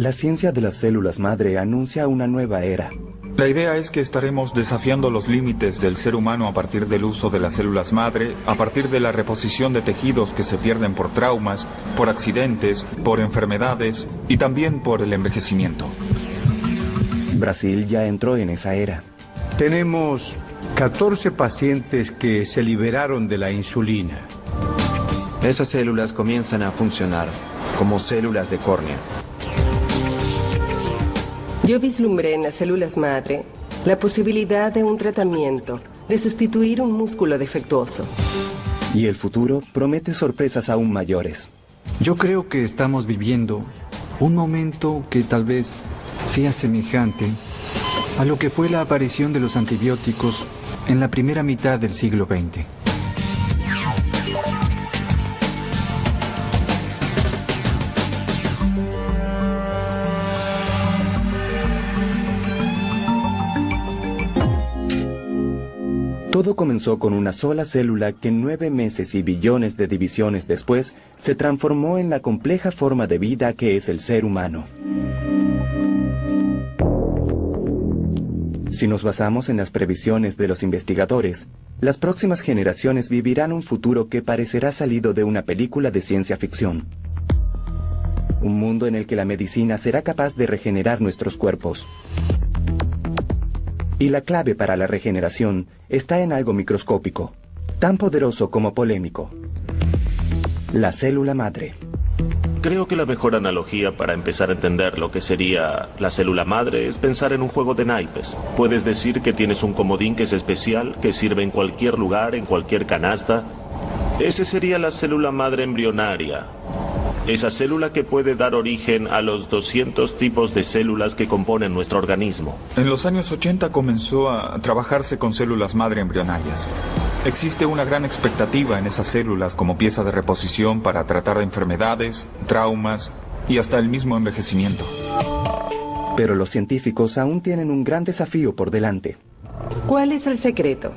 La ciencia de las células madre anuncia una nueva era. La idea es que estaremos desafiando los límites del ser humano a partir del uso de las células madre, a partir de la reposición de tejidos que se pierden por traumas, por accidentes, por enfermedades y también por el envejecimiento. Brasil ya entró en esa era. Tenemos 14 pacientes que se liberaron de la insulina. Esas células comienzan a funcionar como células de córnea. Yo vislumbré en las células madre la posibilidad de un tratamiento, de sustituir un músculo defectuoso. Y el futuro promete sorpresas aún mayores. Yo creo que estamos viviendo un momento que tal vez sea semejante a lo que fue la aparición de los antibióticos en la primera mitad del siglo XX. Todo comenzó con una sola célula que 9 meses y billones de divisiones después se transformó en la compleja forma de vida que es el ser humano. Si nos basamos en las previsiones de los investigadores, las próximas generaciones vivirán un futuro que parecerá salido de una película de ciencia ficción. Un mundo en el que la medicina será capaz de regenerar nuestros cuerpos. Y la clave para la regeneración está en algo microscópico, tan poderoso como polémico: la célula madre. Creo que la mejor analogía para empezar a entender lo que sería la célula madre es pensar en un juego de naipes. Puedes decir que tienes un comodín que es especial, que sirve en cualquier lugar, en cualquier canasta. Ese sería la célula madre embrionaria. Esa célula que puede dar origen a los 200 tipos de células que componen nuestro organismo. En los años 80 comenzó a trabajarse con células madre embrionarias. Existe una gran expectativa en esas células como pieza de reposición para tratar de enfermedades, traumas y hasta el mismo envejecimiento. Pero los científicos aún tienen un gran desafío por delante. ¿Cuál es el secreto?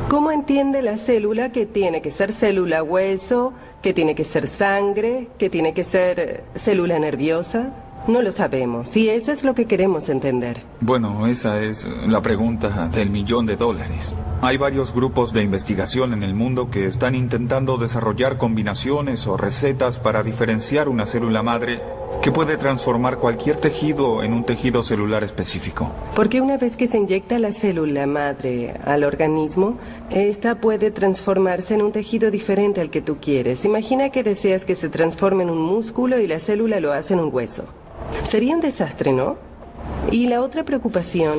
¿Cómo entiende la célula que tiene que ser célula hueso, que tiene que ser sangre, que tiene que ser célula nerviosa? No lo sabemos, y eso es lo que queremos entender. Bueno, esa es la pregunta del $1.000.000. Hay varios grupos de investigación en el mundo que están intentando desarrollar combinaciones o recetas para diferenciar una célula madre que puede transformar cualquier tejido en un tejido celular específico. Porque una vez que se inyecta la célula madre al organismo, esta puede transformarse en un tejido diferente al que tú quieres. Imagina que deseas que se transforme en un músculo y la célula lo hace en un hueso. Sería un desastre, ¿no? Y la otra preocupación,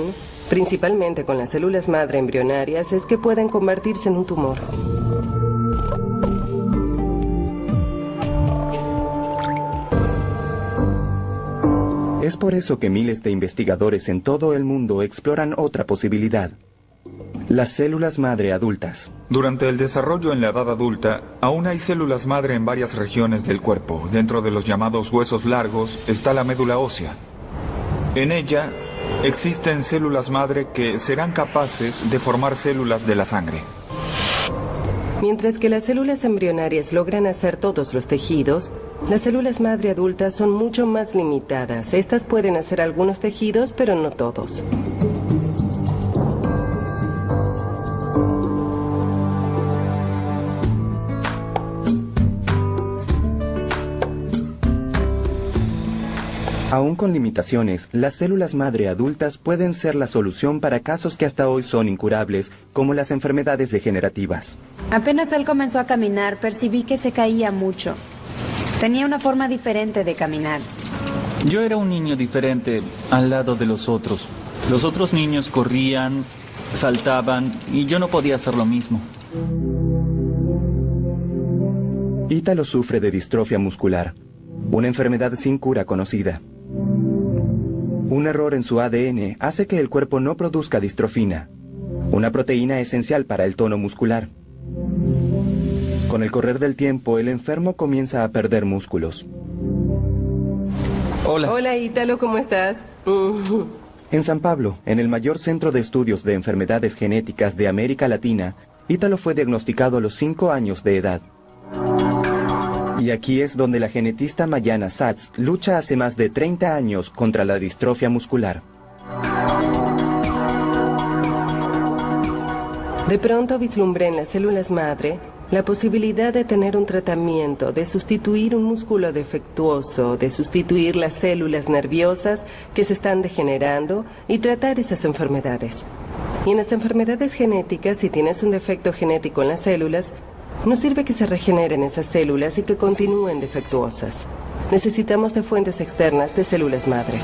principalmente con las células madre embrionarias, es que pueden convertirse en un tumor. Es por eso que miles de investigadores en todo el mundo exploran otra posibilidad: las células madre adultas. Durante el desarrollo en la edad adulta, aún hay células madre en varias regiones del cuerpo. Dentro de los llamados huesos largos está la médula ósea. En ella existen células madre que serán capaces de formar células de la sangre. Mientras que las células embrionarias logran hacer todos los tejidos, las células madre adultas son mucho más limitadas. Estas pueden hacer algunos tejidos, pero no todos. Aún con limitaciones, las células madre adultas pueden ser la solución para casos que hasta hoy son incurables, como las enfermedades degenerativas. Apenas él comenzó a caminar, percibí que se caía mucho. Tenía una forma diferente de caminar. Yo era un niño diferente al lado de los otros. Los otros niños corrían, saltaban, y yo no podía hacer lo mismo. Ítalo sufre de distrofia muscular, una enfermedad sin cura conocida. Un error en su ADN hace que el cuerpo no produzca distrofina, una proteína esencial para el tono muscular. Con el correr del tiempo, el enfermo comienza a perder músculos. Hola. Hola, Ítalo, ¿cómo estás? En San Pablo, en el mayor centro de estudios de enfermedades genéticas de América Latina, Ítalo fue diagnosticado a los 5 años de edad. Y aquí es donde la genetista Mayana Satz lucha hace más de 30 años contra la distrofia muscular. De pronto vislumbré en las células madre la posibilidad de tener un tratamiento, de sustituir un músculo defectuoso, de sustituir las células nerviosas que se están degenerando y tratar esas enfermedades. Y en las enfermedades genéticas, si tienes un defecto genético en las células, no sirve que se regeneren esas células y que continúen defectuosas. Necesitamos de fuentes externas de células madre.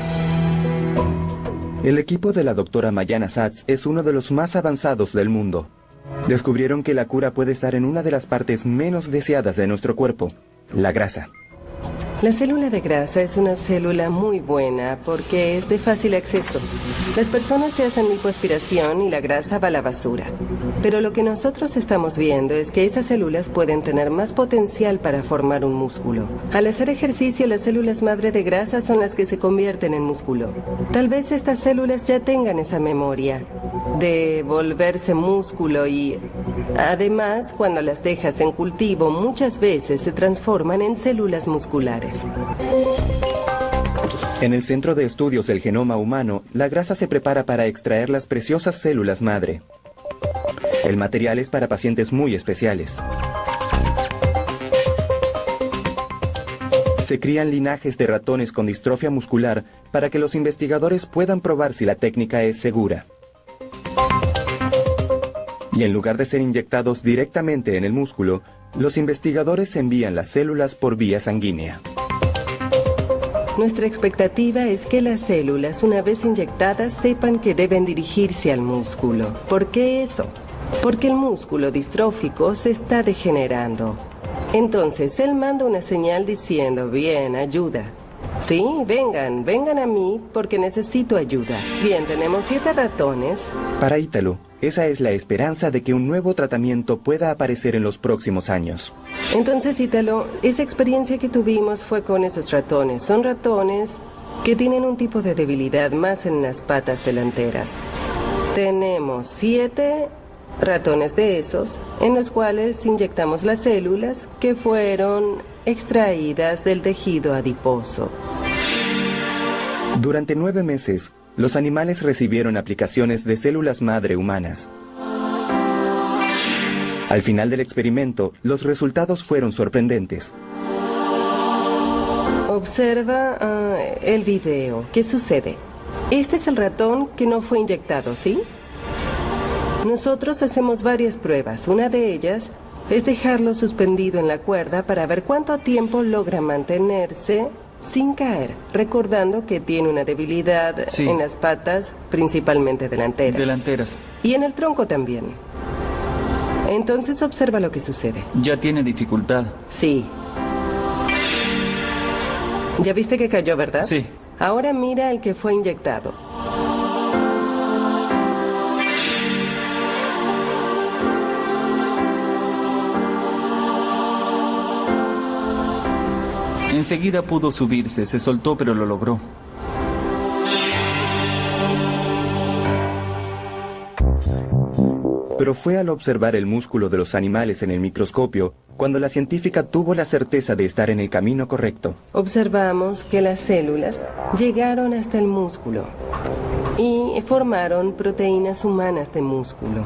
El equipo de la doctora Mayana Satz es uno de los más avanzados del mundo. Descubrieron que la cura puede estar en una de las partes menos deseadas de nuestro cuerpo, la grasa. La célula de grasa es una célula muy buena porque es de fácil acceso. Las personas se hacen lipoaspiración y la grasa va a la basura. Pero lo que nosotros estamos viendo es que esas células pueden tener más potencial para formar un músculo. Al hacer ejercicio, las células madre de grasa son las que se convierten en músculo. Tal vez estas células ya tengan esa memoria de volverse músculo y, además, cuando las dejas en cultivo, muchas veces se transforman en células musculares. En el Centro de Estudios del Genoma Humano, la grasa se prepara para extraer las preciosas células madre. El material es para pacientes muy especiales. Se crían linajes de ratones con distrofia muscular para que los investigadores puedan probar si la técnica es segura. Y en lugar de ser inyectados directamente en el músculo, los investigadores envían las células por vía sanguínea. Nuestra expectativa es que las células, una vez inyectadas, sepan que deben dirigirse al músculo. ¿Por qué eso? Porque el músculo distrófico se está degenerando. Entonces, él manda una señal diciendo, bien, ayuda. Sí, vengan a mí porque necesito ayuda. Bien, tenemos 7 ratones. Para Ítalo, esa es la esperanza de que un nuevo tratamiento pueda aparecer en los próximos años. Entonces, Ítalo, esa experiencia que tuvimos fue con esos ratones. Son ratones que tienen un tipo de debilidad más en las patas delanteras. Tenemos 7 ratones de esos en los cuales inyectamos las células que fueron extraídas del tejido adiposo. Durante 9 meses, los animales recibieron aplicaciones de células madre humanas. Al final del experimento, los resultados fueron sorprendentes. Observa el video. ¿Qué sucede? Este es el ratón que no fue inyectado, ¿sí? Nosotros hacemos varias pruebas. Una de ellas es dejarlo suspendido en la cuerda para ver cuánto tiempo logra mantenerse sin caer, recordando que tiene una debilidad en las patas, principalmente delanteras. Y en el tronco también. Entonces observa lo que sucede. Ya tiene dificultad. Sí. ¿Ya viste que cayó, verdad? Sí. Ahora mira el que fue inyectado. Enseguida pudo subirse, se soltó, pero lo logró. Pero fue al observar el músculo de los animales en el microscopio cuando la científica tuvo la certeza de estar en el camino correcto. Observamos que las células llegaron hasta el músculo y formaron proteínas humanas de músculo.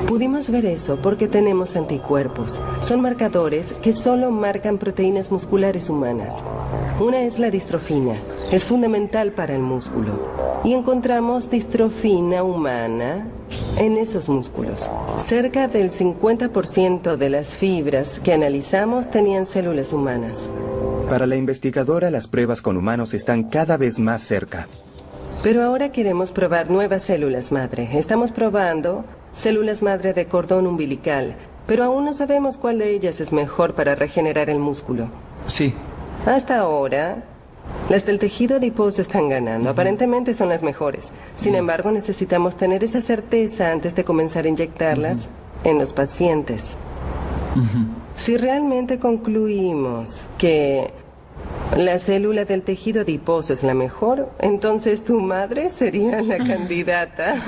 Pudimos ver eso porque tenemos anticuerpos. Son marcadores que solo marcan proteínas musculares humanas. Una es la distrofina. Es fundamental para el músculo. Y encontramos distrofina humana en esos músculos. Cerca del 50% de las fibras que analizamos tenían células humanas. Para la investigadora, las pruebas con humanos están cada vez más cerca. Pero ahora queremos probar nuevas células madre. Estamos probando células madre de cordón umbilical, pero aún no sabemos cuál de ellas es mejor para regenerar el músculo. Sí. Hasta ahora, las del tejido adiposo están ganando. Aparentemente son las mejores. Sin embargo, necesitamos tener esa certeza antes de comenzar a inyectarlas en los pacientes. Si realmente concluimos que la célula del tejido adiposo es la mejor, entonces tu madre sería la candidata,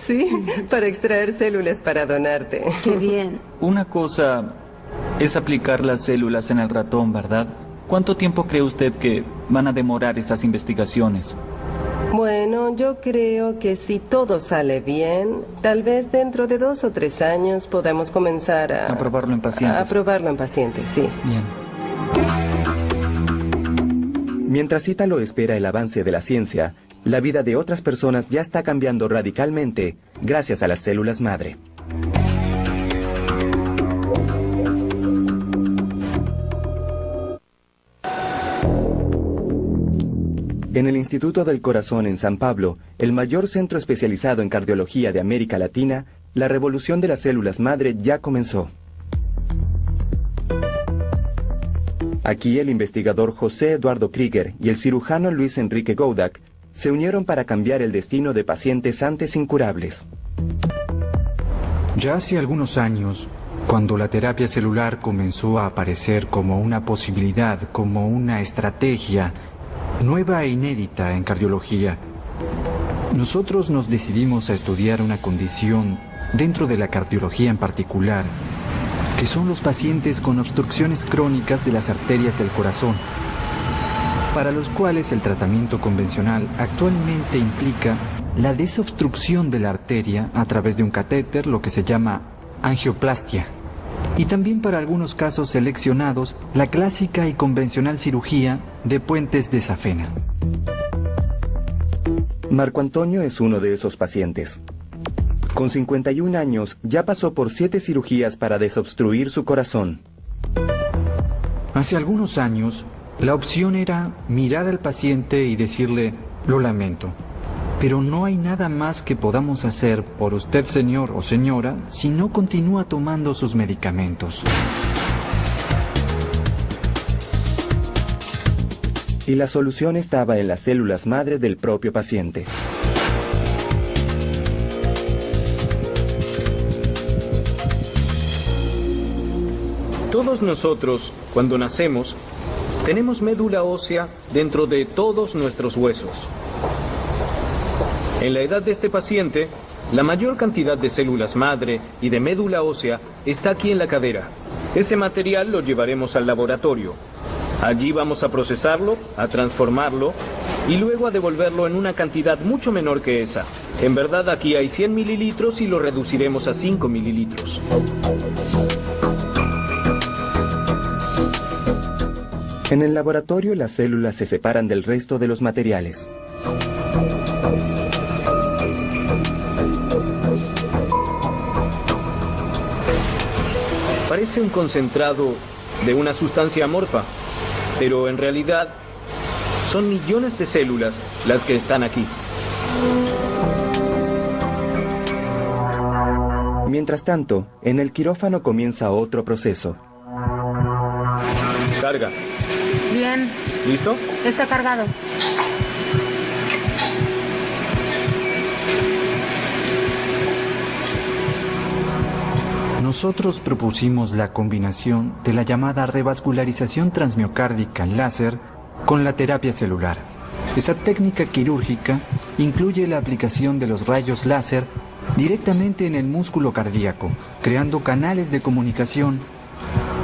¿sí? Para extraer células para donarte. Qué bien. Una cosa es aplicar las células en el ratón, ¿verdad? ¿Cuánto tiempo cree usted que van a demorar esas investigaciones? Bueno, yo creo que si todo sale bien, tal vez dentro de 2 o 3 años podamos comenzar A probarlo en pacientes. A probarlo en pacientes, sí. Bien. Mientras Ítalo espera el avance de la ciencia, la vida de otras personas ya está cambiando radicalmente gracias a las células madre. En el Instituto del Corazón en San Pablo, el mayor centro especializado en cardiología de América Latina, la revolución de las células madre ya comenzó. Aquí el investigador José Eduardo Krieger y el cirujano Luis Enrique Goudak se unieron para cambiar el destino de pacientes antes incurables. Ya hace algunos años, cuando la terapia celular comenzó a aparecer como una posibilidad, como una estrategia nueva e inédita en cardiología, nosotros nos decidimos a estudiar una condición dentro de la cardiología en particular, que son los pacientes con obstrucciones crónicas de las arterias del corazón, para los cuales el tratamiento convencional actualmente implica la desobstrucción de la arteria a través de un catéter, lo que se llama angioplastia, y también para algunos casos seleccionados la clásica y convencional cirugía de puentes de safena. Marco Antonio es uno de esos pacientes. Con 51 años ya pasó por 7 cirugías para desobstruir su corazón. Hace algunos años, la opción era mirar al paciente y decirle, lo lamento, pero no hay nada más que podamos hacer por usted, señor o señora, si no continúa tomando sus medicamentos. Y la solución estaba en las células madre del propio paciente. Todos nosotros, cuando nacemos, tenemos médula ósea dentro de todos nuestros huesos. En la edad de este paciente, la mayor cantidad de células madre y de médula ósea está aquí en la cadera. Ese material lo llevaremos al laboratorio. Allí vamos a procesarlo, a transformarlo y luego a devolverlo en una cantidad mucho menor que esa. En verdad aquí hay 100 mililitros y lo reduciremos a 5 mililitros. En el laboratorio las células se separan del resto de los materiales. Parece un concentrado de una sustancia amorfa, pero en realidad son millones de células las que están aquí. Mientras tanto, en el quirófano comienza otro proceso. Carga. Bien. ¿Listo? Está cargado. Nosotros propusimos la combinación de la llamada revascularización transmiocárdica láser con la terapia celular. Esa técnica quirúrgica incluye la aplicación de los rayos láser directamente en el músculo cardíaco, creando canales de comunicación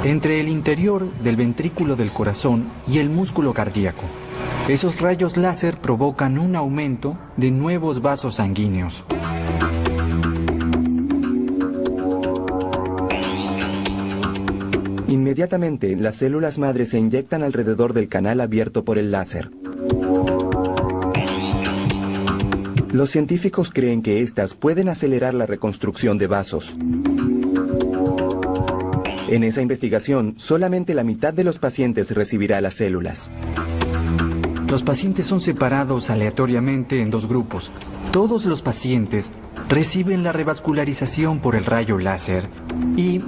entre el interior del ventrículo del corazón y el músculo cardíaco. Esos rayos láser provocan un aumento de nuevos vasos sanguíneos. Inmediatamente, las células madre se inyectan alrededor del canal abierto por el láser. Los científicos creen que estas pueden acelerar la reconstrucción de vasos. En esa investigación, solamente la mitad de los pacientes recibirá las células. Los pacientes son separados aleatoriamente en 2 grupos. Todos los pacientes reciben la revascularización por el rayo láser y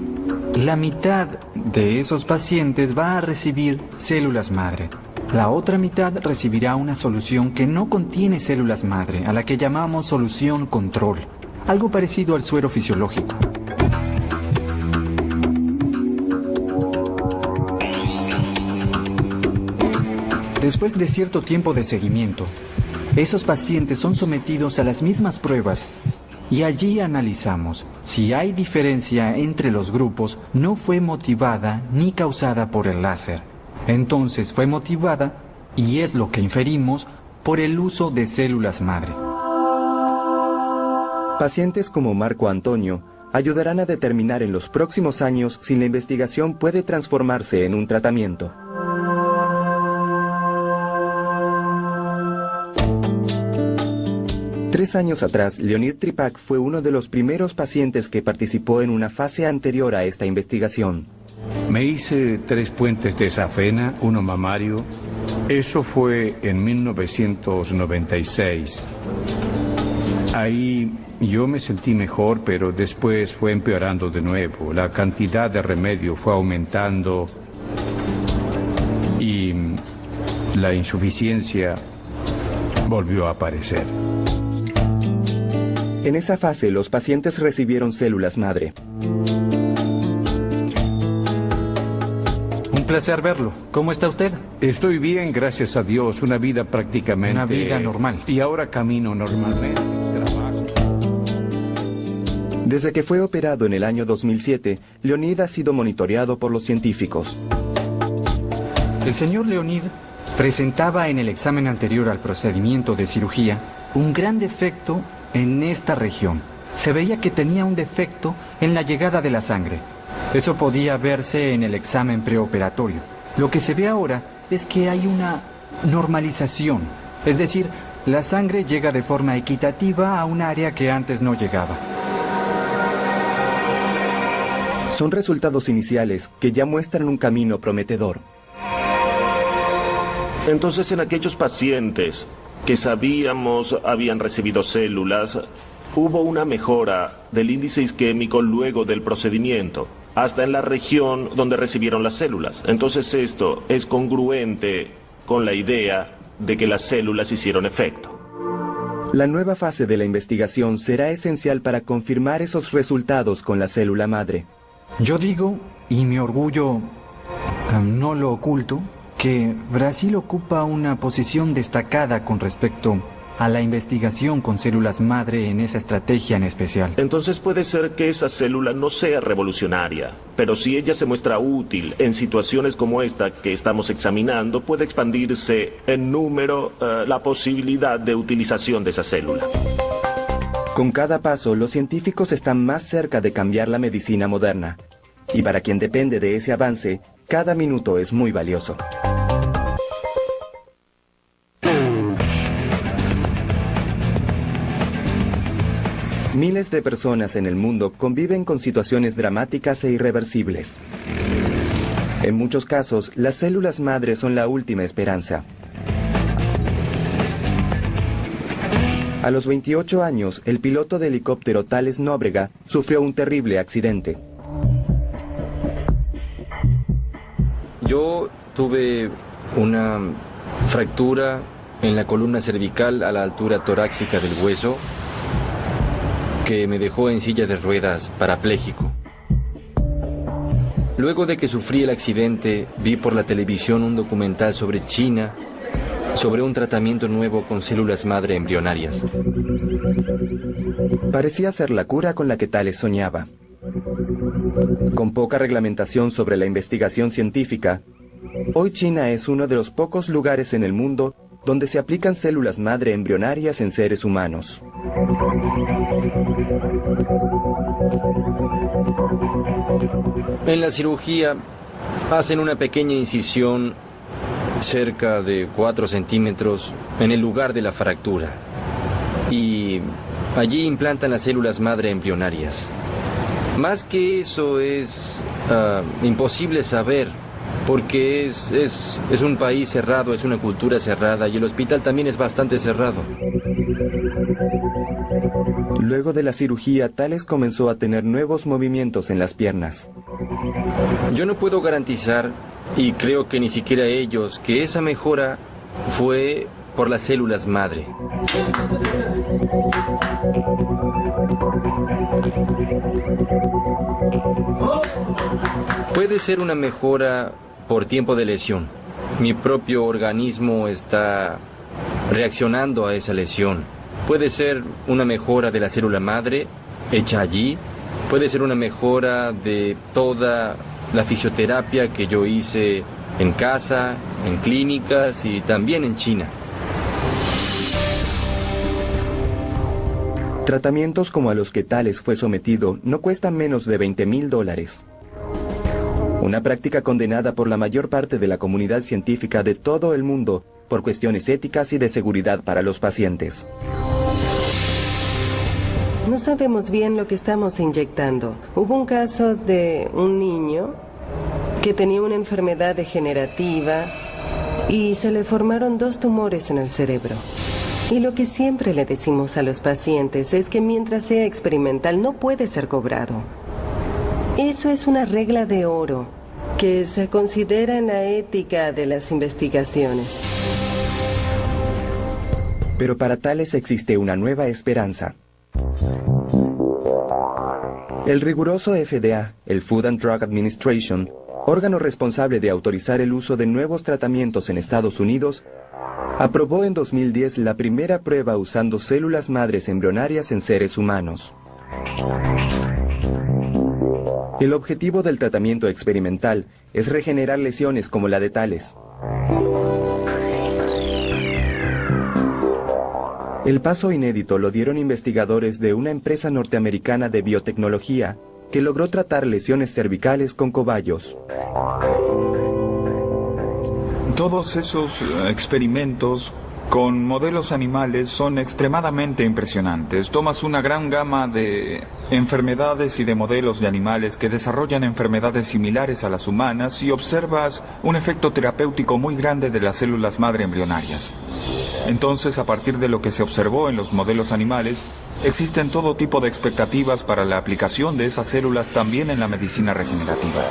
la mitad de esos pacientes va a recibir células madre. La otra mitad recibirá una solución que no contiene células madre, a la que llamamos solución control, algo parecido al suero fisiológico. Después de cierto tiempo de seguimiento, esos pacientes son sometidos a las mismas pruebas y allí analizamos si hay diferencia entre los grupos. No fue motivada ni causada por el láser. Entonces fue motivada, y es lo que inferimos, por el uso de células madre. Pacientes como Marco Antonio ayudarán a determinar en los próximos años si la investigación puede transformarse en un tratamiento. Tres años atrás, Leonid Tripak fue uno de los primeros pacientes que participó en una fase anterior a esta investigación. Me hice 3 puentes de safena, uno mamario. Eso fue en 1996. Ahí yo me sentí mejor, pero después fue empeorando de nuevo. La cantidad de remedio fue aumentando y la insuficiencia volvió a aparecer. En esa fase, los pacientes recibieron células madre. Un placer verlo. ¿Cómo está usted? Estoy bien, gracias a Dios. Una vida prácticamente... Una vida normal. Y ahora camino normalmente, trabajo. Desde que fue operado en el año 2007, Leonid ha sido monitoreado por los científicos. El señor Leonid presentaba en el examen anterior al procedimiento de cirugía un gran defecto en esta región. Se veía que tenía un defecto en la llegada de la sangre. Eso podía verse en el examen preoperatorio. Lo que se ve ahora es que hay una normalización. Es decir, la sangre llega de forma equitativa a un área que antes no llegaba. Son resultados iniciales que ya muestran un camino prometedor. Entonces, en aquellos pacientes que sabíamos habían recibido células, hubo una mejora del índice isquémico luego del procedimiento, hasta en la región donde recibieron las células. Entonces esto es congruente con la idea de que las células hicieron efecto. La nueva fase de la investigación será esencial para confirmar esos resultados con la célula madre. Yo digo, y mi orgullo no lo oculto, que Brasil ocupa una posición destacada con respecto a la investigación con células madre en esa estrategia en especial. Entonces puede ser que esa célula no sea revolucionaria, pero si ella se muestra útil en situaciones como esta que estamos examinando, puede expandirse en número la posibilidad de utilización de esa célula. Con cada paso, los científicos están más cerca de cambiar la medicina moderna. Y para quien depende de ese avance, cada minuto es muy valioso. Miles de personas en el mundo conviven con situaciones dramáticas e irreversibles. En muchos casos, las células madre son la última esperanza. A los 28 años, el piloto de helicóptero Thales Nóbrega sufrió un terrible accidente. Yo tuve una fractura en la columna cervical a la altura torácica del hueso que me dejó en silla de ruedas parapléjico. Luego de que sufrí el accidente, vi por la televisión un documental sobre China, sobre un tratamiento nuevo con células madre embrionarias. Parecía ser la cura con la que Thales soñaba. Con poca reglamentación sobre la investigación científica, hoy China es uno de los pocos lugares en el mundo donde se aplican células madre embrionarias en seres humanos. En la cirugía hacen una pequeña incisión cerca de 4 centímetros en el lugar de la fractura y allí implantan las células madre embrionarias. Más que eso es imposible saber, porque es un país cerrado, es una cultura cerrada y el hospital también es bastante cerrado. Luego de la cirugía, Thales comenzó a tener nuevos movimientos en las piernas. Yo no puedo garantizar, y creo que ni siquiera ellos, que esa mejora fue por las células madre. Puede ser una mejora por tiempo de lesión. Mi propio organismo está reaccionando a esa lesión. Puede ser una mejora de la célula madre hecha allí. Puede ser una mejora de toda la fisioterapia que yo hice en casa, en clínicas y también en China. Tratamientos como a los que Thales fue sometido no cuestan menos de $20,000. Una práctica condenada por la mayor parte de la comunidad científica de todo el mundo por cuestiones éticas y de seguridad para los pacientes. No sabemos bien lo que estamos inyectando. Hubo un caso de un niño que tenía una enfermedad degenerativa y se le formaron 2 tumores en el cerebro. Y lo que siempre le decimos a los pacientes es que mientras sea experimental no puede ser cobrado. Eso es una regla de oro que se considera en la ética de las investigaciones. Pero para Thales existe una nueva esperanza. El riguroso FDA, el Food and Drug Administration, órgano responsable de autorizar el uso de nuevos tratamientos en Estados Unidos, aprobó en 2010 la primera prueba usando células madres embrionarias en seres humanos. El objetivo del tratamiento experimental es regenerar lesiones como la de Thales. El paso inédito lo dieron investigadores de una empresa norteamericana de biotecnología que logró tratar lesiones cervicales con cobayos. Todos esos experimentos con modelos animales son extremadamente impresionantes. Tomas una gran gama de enfermedades y de modelos de animales que desarrollan enfermedades similares a las humanas y observas un efecto terapéutico muy grande de las células madre embrionarias. Entonces, a partir de lo que se observó en los modelos animales, existen todo tipo de expectativas para la aplicación de esas células también en la medicina regenerativa.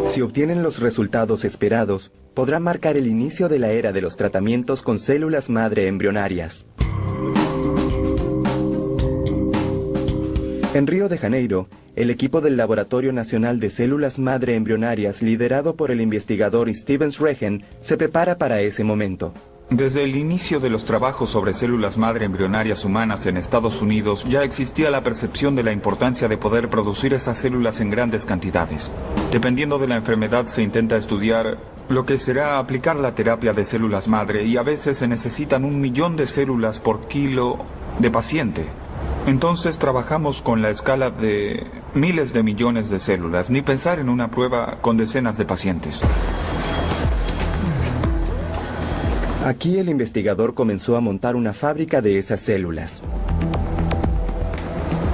Si obtienen los resultados esperados, podrán marcar el inicio de la era de los tratamientos con células madre embrionarias. En Río de Janeiro, el equipo del Laboratorio Nacional de Células Madre Embrionarias, liderado por el investigador Stevens Regen, se prepara para ese momento. Desde el inicio de los trabajos sobre células madre embrionarias humanas en Estados Unidos, ya existía la percepción de la importancia de poder producir esas células en grandes cantidades. Dependiendo de la enfermedad, se intenta estudiar lo que será aplicar la terapia de células madre, y a veces se necesitan 1 millón de células por kilo de paciente. Entonces trabajamos con la escala de miles de millones de células, ni pensar en una prueba con decenas de pacientes. Aquí el investigador comenzó a montar una fábrica de esas células.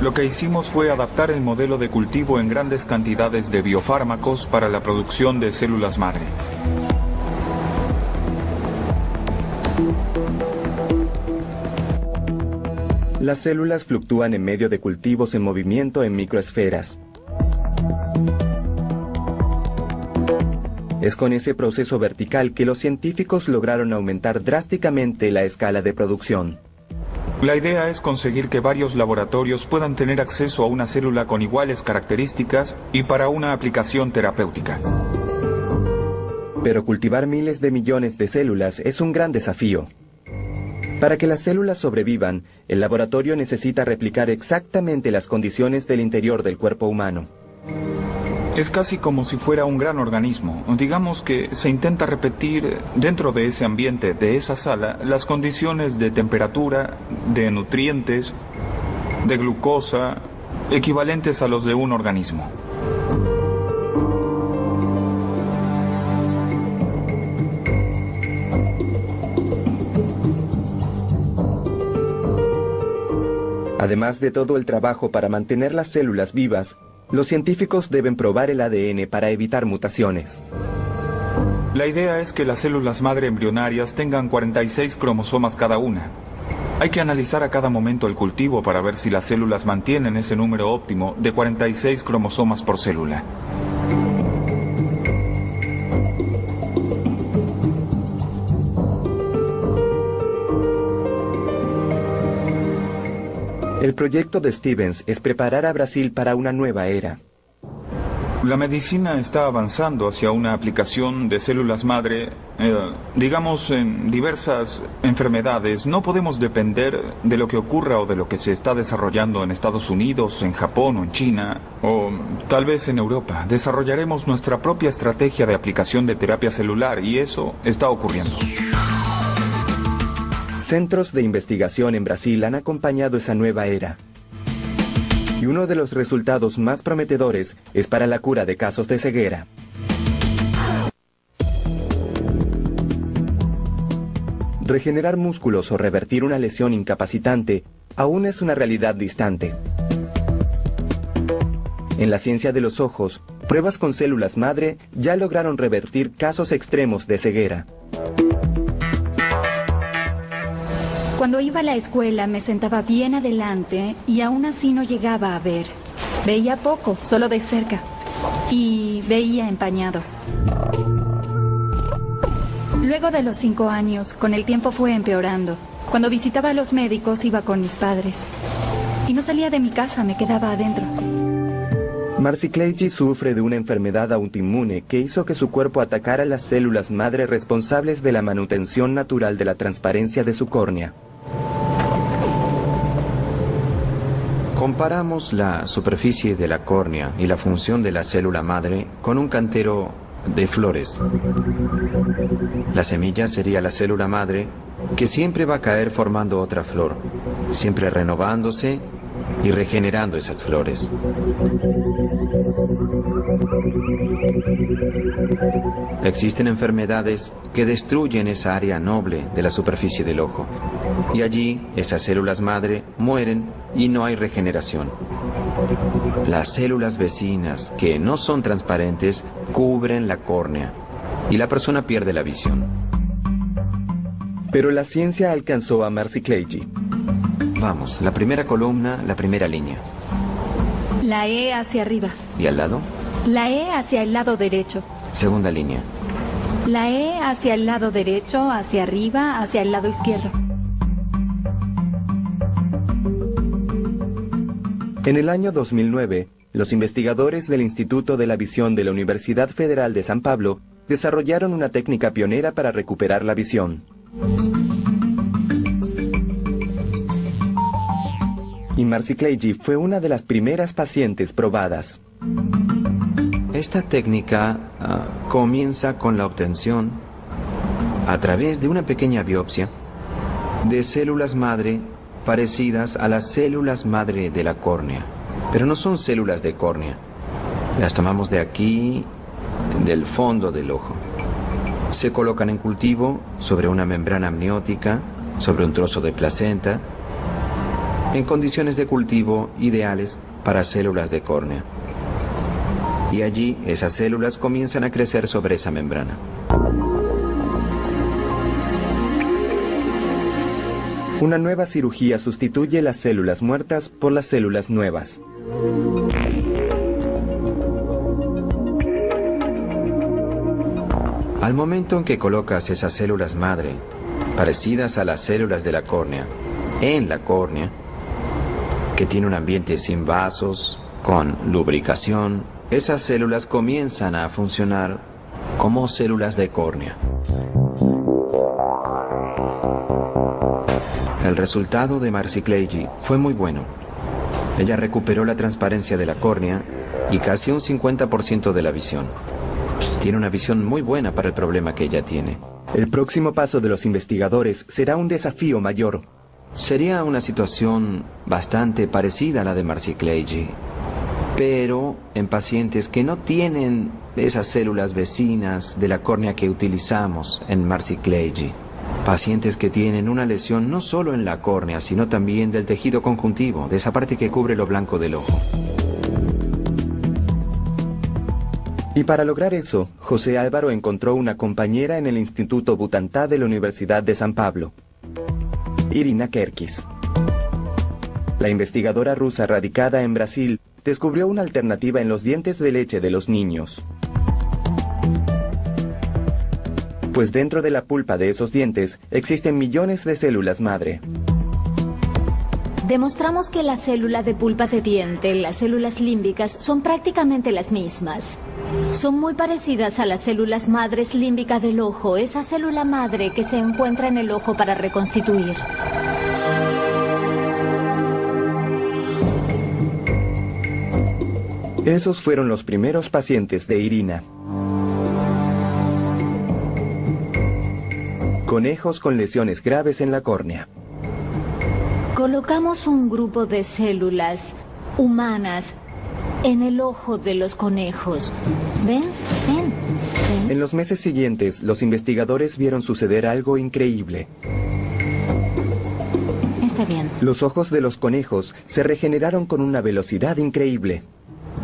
Lo que hicimos fue adaptar el modelo de cultivo en grandes cantidades de biofármacos para la producción de células madre. Las células fluctúan en medio de cultivos en movimiento en microesferas. Es con ese proceso vertical que los científicos lograron aumentar drásticamente la escala de producción. La idea es conseguir que varios laboratorios puedan tener acceso a una célula con iguales características y para una aplicación terapéutica. Pero cultivar miles de millones de células es un gran desafío. Para que las células sobrevivan, el laboratorio necesita replicar exactamente las condiciones del interior del cuerpo humano. Es casi como si fuera un gran organismo. Digamos que se intenta repetir dentro de ese ambiente, de esa sala, las condiciones de temperatura, de nutrientes, de glucosa, equivalentes a los de un organismo. Además de todo el trabajo para mantener las células vivas, los científicos deben probar el ADN para evitar mutaciones. La idea es que las células madre embrionarias tengan 46 cromosomas cada una. Hay que analizar a cada momento el cultivo para ver si las células mantienen ese número óptimo de 46 cromosomas por célula. El proyecto de Stevens es preparar a Brasil para una nueva era. la medicina está avanzando hacia una aplicación de células madre, digamos, en diversas enfermedades. No podemos depender de lo que ocurra o de lo que se está desarrollando en Estados Unidos, en Japón o en China, o tal vez en Europa. Desarrollaremos nuestra propia estrategia de aplicación de terapia celular y eso está ocurriendo. Centros de investigación en Brasil han acompañado esa nueva era. Y uno de los resultados más prometedores es para la cura de casos de ceguera. Regenerar músculos o revertir una lesión incapacitante aún es una realidad distante. En la ciencia de los ojos, pruebas con células madre ya lograron revertir casos extremos de ceguera. Cuando iba a la escuela me sentaba bien adelante y aún así no llegaba a ver. Veía poco, solo de cerca. Y veía empañado. Luego de los 5 años, con el tiempo fue empeorando. Cuando visitaba a los médicos iba con mis padres. Y no salía de mi casa, me quedaba adentro. Marcy Kleiji sufre de una enfermedad autoinmune que hizo que su cuerpo atacara las células madre responsables de la manutención natural de la transparencia de su córnea. Comparamos la superficie de la córnea y la función de la célula madre con un cantero de flores. La semilla sería la célula madre que siempre va a caer formando otra flor, siempre renovándose y regenerando esas flores. Existen enfermedades que destruyen esa área noble de la superficie del ojo. Y allí esas células madre mueren y no hay regeneración. Las células vecinas, que no son transparentes, cubren la córnea y la persona pierde la visión. Pero la ciencia alcanzó a Marcy Kleiji. Vamos, la primera columna, la primera línea. La E hacia arriba. ¿Y al lado? La E hacia el lado derecho. Segunda línea. La E hacia el lado derecho, hacia arriba, hacia el lado izquierdo. En el año 2009, los investigadores del Instituto de la Visión de la Universidad Federal de San Pablo desarrollaron una técnica pionera para recuperar la visión. Y Marcy Kleiji fue una de las primeras pacientes probadas. Esta técnica comienza con la obtención, a través de una pequeña biopsia, de células madre parecidas a las células madre de la córnea. Pero no son células de córnea. Las tomamos de aquí, del fondo del ojo. Se colocan en cultivo sobre una membrana amniótica, sobre un trozo de placenta, en condiciones de cultivo ideales para células de córnea. Y allí esas células comienzan a crecer sobre esa membrana. Una nueva cirugía sustituye las células muertas por las células nuevas. Al momento en que colocas esas células madre, parecidas a las células de la córnea, en la córnea, que tiene un ambiente sin vasos, con lubricación, esas células comienzan a funcionar como células de córnea. El resultado de Marcy Kleiji fue muy bueno. Ella recuperó la transparencia de la córnea y casi un 50% de la visión. Tiene una visión muy buena para el problema que ella tiene. El próximo paso de los investigadores será un desafío mayor. Sería una situación bastante parecida a la de Marcy Kleiji, pero en pacientes que no tienen esas células vecinas de la córnea que utilizamos en Marcy Kleiji. Pacientes que tienen una lesión no solo en la córnea, sino también del tejido conjuntivo, de esa parte que cubre lo blanco del ojo. Y para lograr eso, José Álvaro encontró una compañera en el Instituto Butantan de la Universidad de San Pablo, Irina Kerkis. La investigadora rusa radicada en Brasil descubrió una alternativa en los dientes de leche de los niños. Pues dentro de la pulpa de esos dientes existen millones de células madre. Demostramos que la célula de pulpa de diente, las células límbicas, son prácticamente las mismas. Son muy parecidas a las células madres límbicas del ojo, esa célula madre que se encuentra en el ojo para reconstituir. Esos fueron los primeros pacientes de Irina. Conejos con lesiones graves en la córnea. Colocamos un grupo de células humanas en el ojo de los conejos. ¿Ven? ¿Ven? ¿Ven? En los meses siguientes, los investigadores vieron suceder algo increíble. Está bien. Los ojos de los conejos se regeneraron con una velocidad increíble.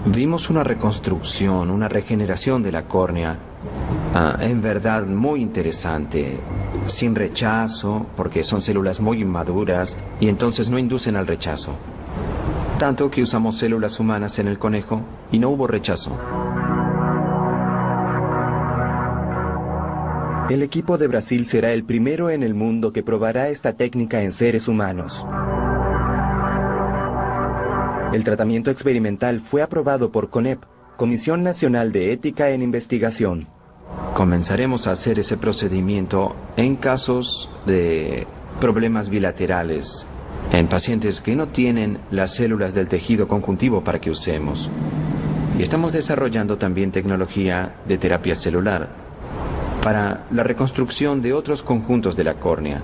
Vimos una reconstrucción, una regeneración de la córnea. En verdad muy interesante, sin rechazo, porque son células muy inmaduras y entonces no inducen al rechazo. Tanto que usamos células humanas en el conejo y no hubo rechazo. El equipo de Brasil será el primero en el mundo que probará esta técnica en seres humanos. El tratamiento experimental fue aprobado por CONEP, Comisión Nacional de Ética en Investigación. Comenzaremos a hacer ese procedimiento en casos de problemas bilaterales, en pacientes que no tienen las células del tejido conjuntivo para que usemos. Y estamos desarrollando también tecnología de terapia celular para la reconstrucción de otros conjuntos de la córnea.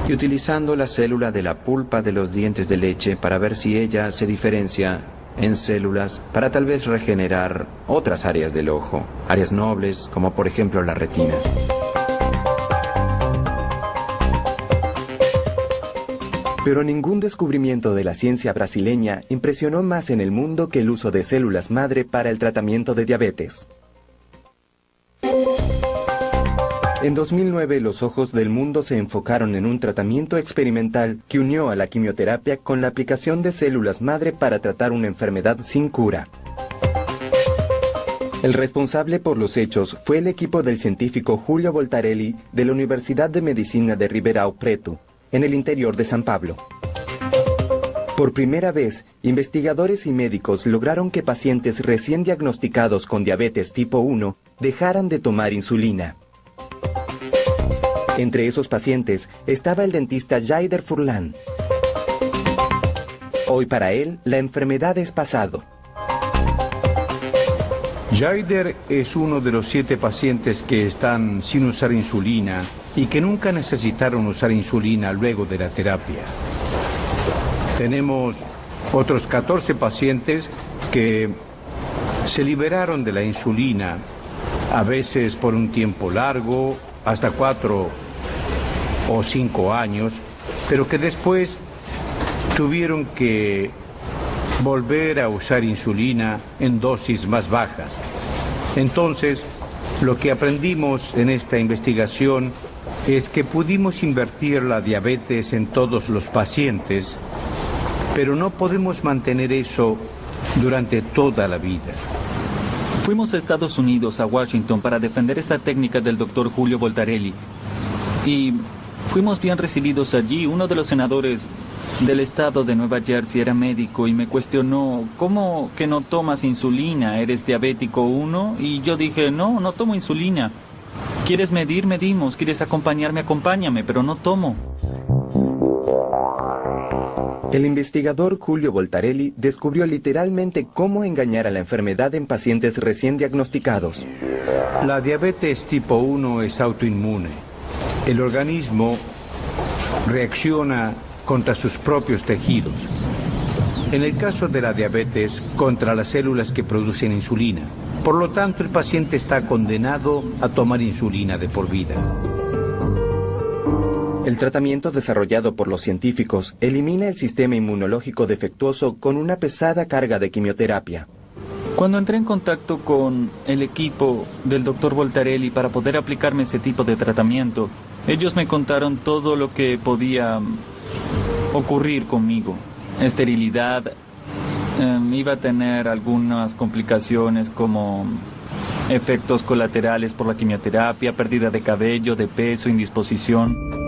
Y utilizando la célula de la pulpa de los dientes de leche para ver si ella se diferencia en células para tal vez regenerar otras áreas del ojo, áreas nobles como por ejemplo la retina. Pero ningún descubrimiento de la ciencia brasileña impresionó más en el mundo que el uso de células madre para el tratamiento de diabetes. En 2009, los ojos del mundo se enfocaron en un tratamiento experimental que unió a la quimioterapia con la aplicación de células madre para tratar una enfermedad sin cura. El responsable por los hechos fue el equipo del científico Julio Voltarelli de la Universidad de Medicina de Ribeirão Preto, en el interior de San Pablo. Por primera vez, investigadores y médicos lograron que pacientes recién diagnosticados con diabetes tipo 1 dejaran de tomar insulina. Entre esos pacientes estaba el dentista Jaider Furlan. Hoy para él, la enfermedad es pasado. Jaider es uno de los 7 pacientes que están sin usar insulina y que nunca necesitaron usar insulina luego de la terapia. Tenemos otros 14 pacientes que se liberaron de la insulina, a veces por un tiempo largo, hasta 4 o 5 años, pero que después tuvieron que volver a usar insulina en dosis más bajas. Entonces, lo que aprendimos en esta investigación es que pudimos invertir la diabetes en todos los pacientes, pero no podemos mantener eso durante toda la vida. Fuimos a Estados Unidos, a Washington, para defender esa técnica del doctor Julio Voltarelli. Y fuimos bien recibidos allí. Uno de los senadores del estado de Nueva Jersey era médico y me cuestionó, ¿cómo que no tomas insulina? ¿Eres diabético 1? Y yo dije, no, no tomo insulina. ¿Quieres medir? Medimos. ¿Quieres acompañarme? Acompáñame, pero no tomo. El investigador Julio Voltarelli descubrió literalmente cómo engañar a la enfermedad en pacientes recién diagnosticados. La diabetes tipo 1 es autoinmune. El organismo reacciona contra sus propios tejidos. En el caso de la diabetes, contra las células que producen insulina. Por lo tanto, el paciente está condenado a tomar insulina de por vida. El tratamiento desarrollado por los científicos elimina el sistema inmunológico defectuoso con una pesada carga de quimioterapia. Cuando entré en contacto con el equipo del doctor Voltarelli para poder aplicarme ese tipo de tratamiento, ellos me contaron todo lo que podía ocurrir conmigo. Esterilidad, iba a tener algunas complicaciones como efectos colaterales por la quimioterapia, pérdida de cabello, de peso, indisposición.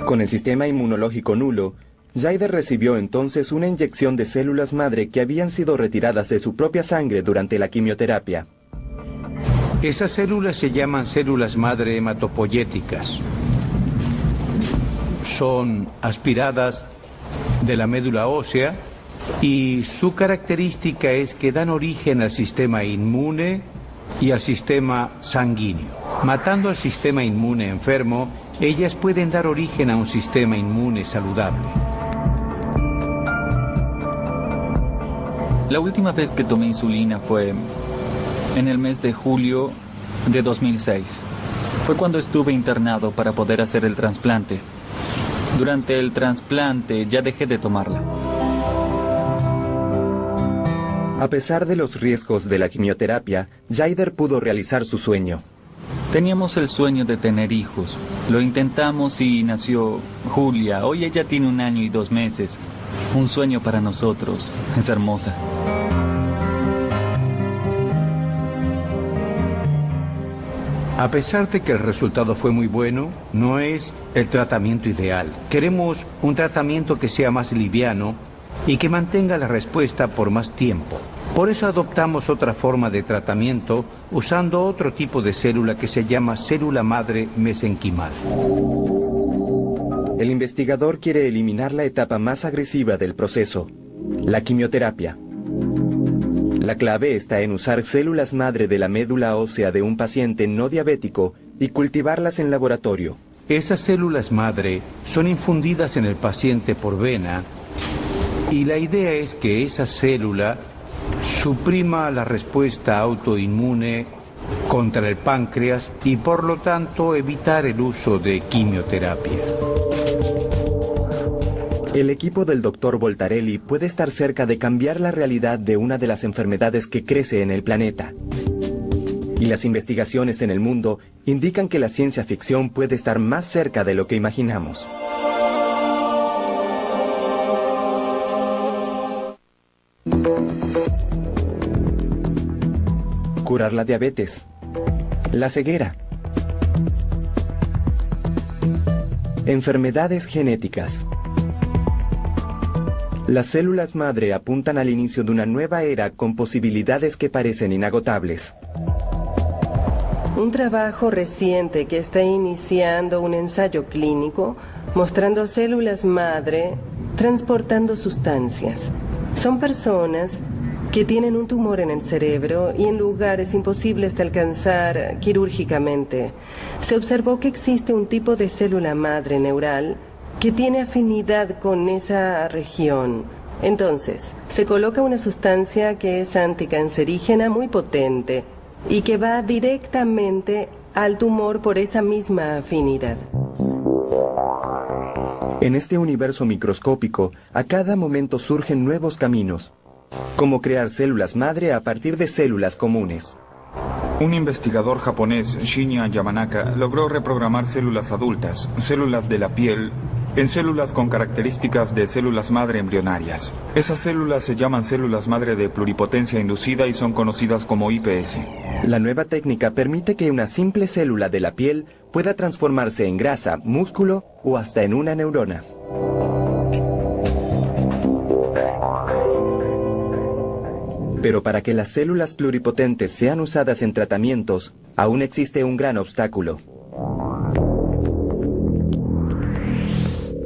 Con el sistema inmunológico nulo, Jaider recibió entonces una inyección de células madre que habían sido retiradas de su propia sangre durante la quimioterapia. Esas células se llaman células madre hematopoyéticas. Son aspiradas de la médula ósea y su característica es que dan origen al sistema inmune y al sistema sanguíneo. Matando al sistema inmune enfermo, ellas pueden dar origen a un sistema inmune saludable. La última vez que tomé insulina fue en el mes de julio de 2006. Fue cuando estuve internado para poder hacer el trasplante. Durante el trasplante ya dejé de tomarla. A pesar de los riesgos de la quimioterapia, Jaider pudo realizar su sueño. Teníamos el sueño de tener hijos. Lo intentamos y nació Julia. Hoy ella tiene 1 año y 2 meses. Un sueño para nosotros. Es hermosa. A pesar de que el resultado fue muy bueno, no es el tratamiento ideal. Queremos un tratamiento que sea más liviano y que mantenga la respuesta por más tiempo. Por eso adoptamos otra forma de tratamiento usando otro tipo de célula que se llama célula madre mesenquimal. El investigador quiere eliminar la etapa más agresiva del proceso, la quimioterapia. La clave está en usar células madre de la médula ósea de un paciente no diabético y cultivarlas en laboratorio. Esas células madre son infundidas en el paciente por vena y la idea es que esa célula suprima la respuesta autoinmune contra el páncreas y por lo tanto evitar el uso de quimioterapia. El equipo del Dr. Voltarelli puede estar cerca de cambiar la realidad de una de las enfermedades que crece en el planeta. Y las investigaciones en el mundo indican que la ciencia ficción puede estar más cerca de lo que imaginamos. Curar la diabetes, la ceguera, enfermedades genéticas. Las células madre apuntan al inicio de una nueva era con posibilidades que parecen inagotables. Un trabajo reciente que está iniciando un ensayo clínico mostrando células madre transportando sustancias. Son personas que tienen un tumor en el cerebro y en lugares imposibles de alcanzar quirúrgicamente. Se observó que existe un tipo de célula madre neural que tiene afinidad con esa región. Entonces, se coloca una sustancia que es anticancerígena muy potente y que va directamente al tumor por esa misma afinidad. En este universo microscópico, a cada momento surgen nuevos caminos, como crear células madre a partir de células comunes. Un investigador japonés, Shinya Yamanaka, logró reprogramar células adultas, células de la piel, en células con características de células madre embrionarias. Esas células se llaman células madre de pluripotencia inducida y son conocidas como IPS. La nueva técnica permite que una simple célula de la piel pueda transformarse en grasa, músculo o hasta en una neurona. Pero para que las células pluripotentes sean usadas en tratamientos, aún existe un gran obstáculo.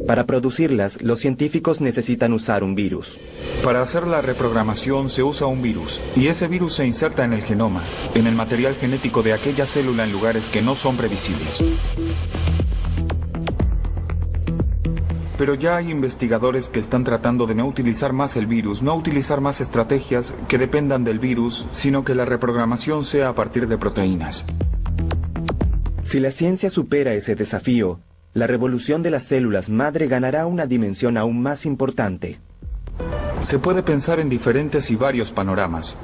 Para producirlas, los científicos necesitan usar un virus. Para hacer la reprogramación se usa un virus, y ese virus se inserta en el genoma, en el material genético de aquella célula en lugares que no son previsibles. Pero ya hay investigadores que están tratando de no utilizar más el virus, no utilizar más estrategias que dependan del virus, sino que la reprogramación sea a partir de proteínas. Si la ciencia supera ese desafío, la revolución de las células madre ganará una dimensión aún más importante. Se puede pensar en diferentes y varios panoramas.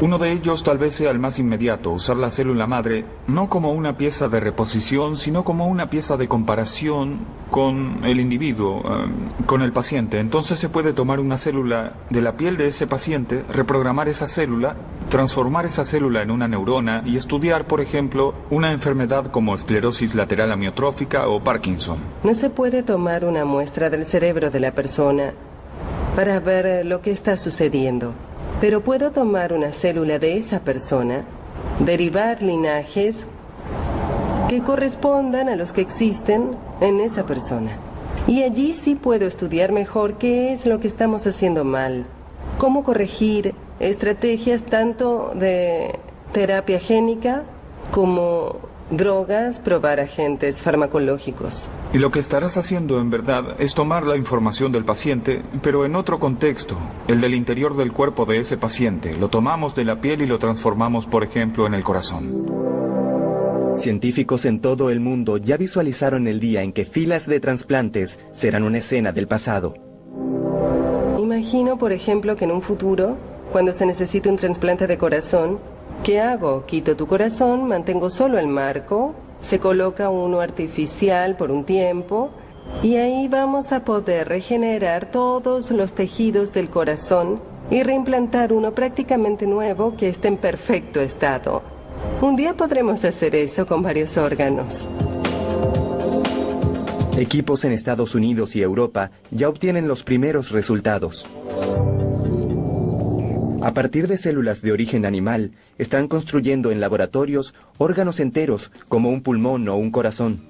Uno de ellos tal vez sea el más inmediato, usar la célula madre no como una pieza de reposición, sino como una pieza de comparación con el individuo, con el paciente. Entonces se puede tomar una célula de la piel de ese paciente, reprogramar esa célula, transformar esa célula en una neurona y estudiar, por ejemplo, una enfermedad como esclerosis lateral amiotrófica o Parkinson. No se puede tomar una muestra del cerebro de la persona para ver lo que está sucediendo. Pero puedo tomar una célula de esa persona, derivar linajes que correspondan a los que existen en esa persona. Y allí sí puedo estudiar mejor qué es lo que estamos haciendo mal, cómo corregir estrategias tanto de terapia génica como drogas, probar agentes farmacológicos. Y lo que estarás haciendo en verdad es tomar la información del paciente, pero en otro contexto, el del interior del cuerpo de ese paciente. Lo tomamos de la piel y lo transformamos, por ejemplo, en el corazón. Científicos en todo el mundo ya visualizaron el día en que filas de trasplantes serán una escena del pasado. Imagino, por ejemplo, que en un futuro, cuando se necesite un trasplante de corazón, ¿qué hago? Quito tu corazón, mantengo solo el marco, se coloca uno artificial por un tiempo y ahí vamos a poder regenerar todos los tejidos del corazón y reimplantar uno prácticamente nuevo que esté en perfecto estado. Un día podremos hacer eso con varios órganos. Equipos en Estados Unidos y Europa ya obtienen los primeros resultados. A partir de células de origen animal, están construyendo en laboratorios órganos enteros, como un pulmón o un corazón.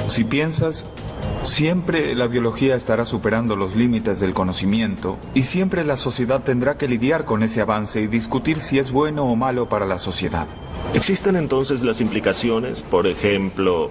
Si piensas, siempre la biología estará superando los límites del conocimiento y siempre la sociedad tendrá que lidiar con ese avance y discutir si es bueno o malo para la sociedad. ¿Existen entonces las implicaciones, por ejemplo,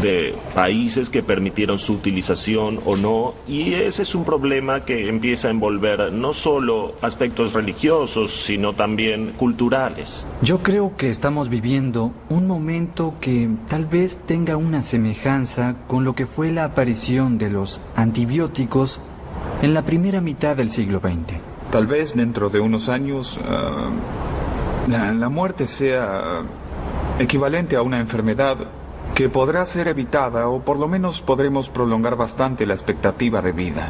de países que permitieron su utilización o no? Y ese es un problema que empieza a envolver no solo aspectos religiosos, sino también culturales. Yo creo que estamos viviendo un momento que tal vez tenga una semejanza con lo que fue la aparición de los antibióticos en la primera mitad del siglo XX. Tal vez dentro de unos años la muerte sea equivalente a una enfermedad que podrá ser evitada o por lo menos podremos prolongar bastante la expectativa de vida.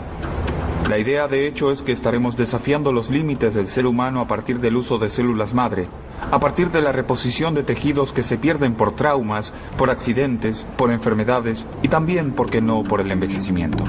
La idea de hecho es que estaremos desafiando los límites del ser humano a partir del uso de células madre, a partir de la reposición de tejidos que se pierden por traumas, por accidentes, por enfermedades y también, ¿por qué no?, por el envejecimiento.